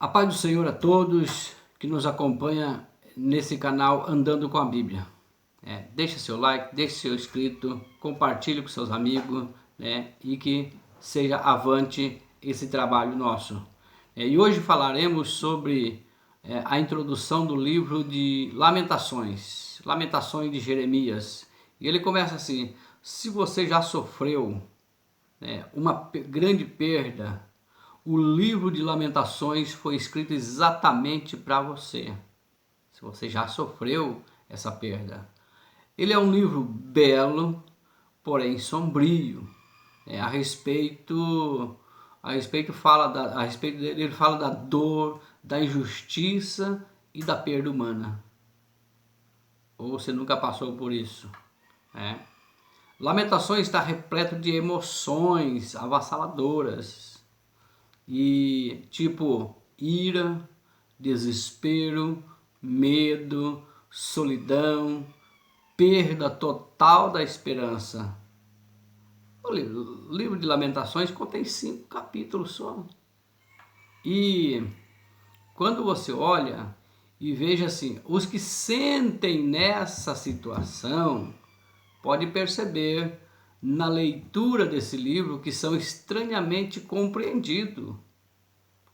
A paz do Senhor a todos que nos acompanham nesse canal Andando com a Bíblia. Deixa seu like, deixa seu inscrito, compartilhe com seus amigos, e que seja avante esse trabalho nosso. E hoje falaremos sobre a introdução do livro de Lamentações, Lamentações de Jeremias. E ele começa assim: se você já sofreu uma grande perda, o livro de Lamentações foi escrito exatamente para você. Se você já sofreu essa perda. Ele é um livro belo, porém sombrio. A respeito dele, ele fala da dor, da injustiça e da perda humana. Ou você nunca passou por isso? Lamentações está repleto de emoções avassaladoras. E tipo ira, desespero, medo, solidão, perda total da esperança. O livro de Lamentações contém 5 capítulos só. E quando você olha e veja assim, os que sentem nessa situação, pode perceber na leitura desse livro que são estranhamente compreendidos.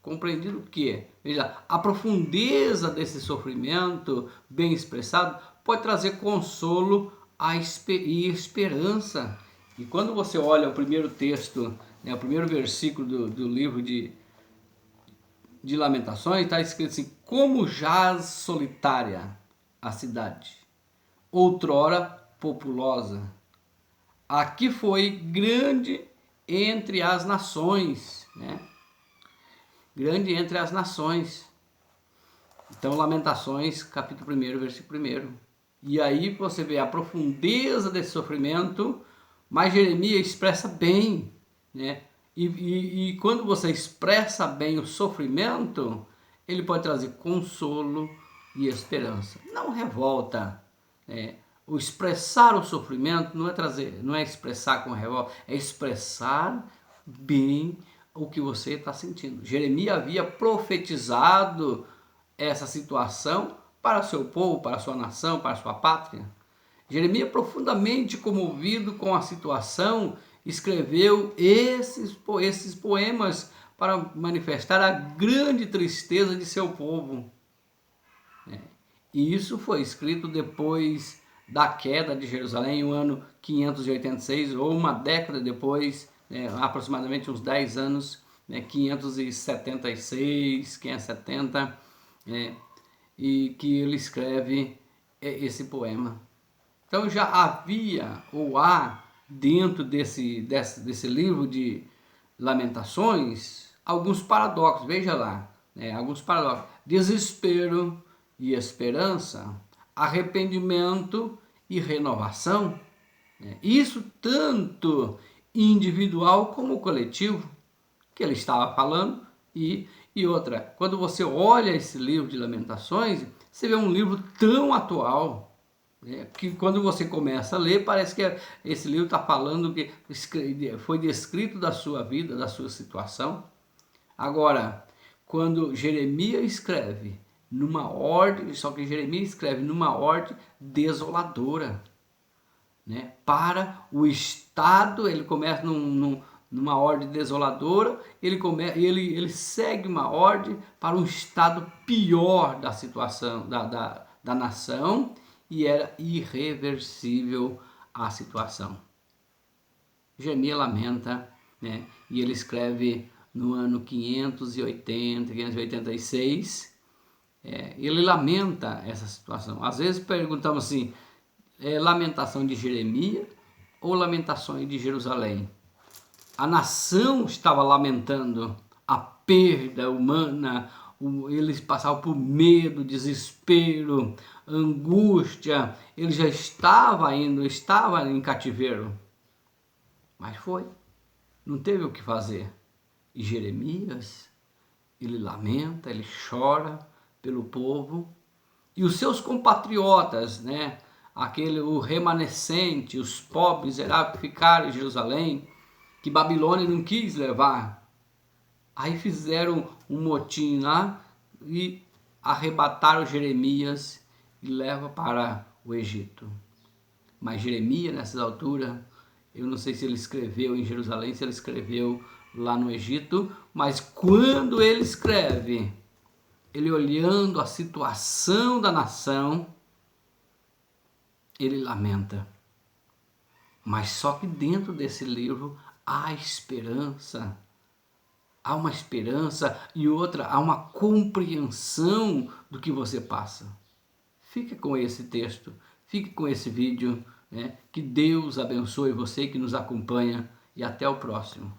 Compreendido o quê? Veja, a profundeza desse sofrimento bem expressado pode trazer consolo e esperança. E quando você olha o primeiro texto, o primeiro versículo do livro de Lamentações, está escrito assim: como jaz solitária a cidade, outrora populosa, aqui foi grande entre as nações, grande entre as nações. Então, Lamentações, capítulo 1, versículo 1. E aí você vê a profundeza desse sofrimento, mas Jeremias expressa bem, E quando você expressa bem o sofrimento, ele pode trazer consolo e esperança. Não revolta. O expressar o sofrimento não é expressar com revolta, é expressar bem o que você está sentindo. Jeremias havia profetizado essa situação para o seu povo, para a sua nação, para a sua pátria. Jeremias, profundamente comovido com a situação, escreveu esses poemas para manifestar a grande tristeza de seu povo. E isso foi escrito depois da queda de Jerusalém, no ano 586, ou uma década depois, aproximadamente uns 10 anos, 576, 570, e que ele escreve esse poema. Então já havia, ou há, dentro desse livro de Lamentações, alguns paradoxos. Veja lá, alguns paradoxos: desespero e esperança, arrependimento e renovação. Isso tanto individual como coletivo, que ele estava falando. E outra, quando você olha esse livro de Lamentações, você vê um livro tão atual, que quando você começa a ler, parece que esse livro está falando que foi descrito da sua vida, da sua situação. Agora, quando Jeremias escreve numa ordem, só que Jeremias escreve numa ordem desoladora, para o Estado. Ele começa numa ordem desoladora, ele segue uma ordem para um estado pior da situação da nação, e era irreversível a situação. Jeremias lamenta, e ele escreve no ano 586, ele lamenta essa situação. Às vezes perguntamos assim: lamentação de Jeremias ou lamentações de Jerusalém? A nação estava lamentando a perda humana, eles passavam por medo, desespero, angústia. Ele já estava em cativeiro. Mas não teve o que fazer. E Jeremias, ele lamenta, ele chora pelo povo. E os seus compatriotas, o remanescente, os pobres miseráveis que ficaram em Jerusalém, que Babilônia não quis levar. Aí fizeram um motim lá e arrebataram Jeremias e levam para o Egito. Mas Jeremias, nessas alturas, eu não sei se ele escreveu em Jerusalém, se ele escreveu lá no Egito, mas quando ele escreve, ele olhando a situação da nação, ele lamenta. Mas só que dentro desse livro há esperança. Há uma esperança e outra, há uma compreensão do que você passa. Fique com esse texto, fique com esse vídeo, né? Que Deus abençoe você que nos acompanha e até o próximo.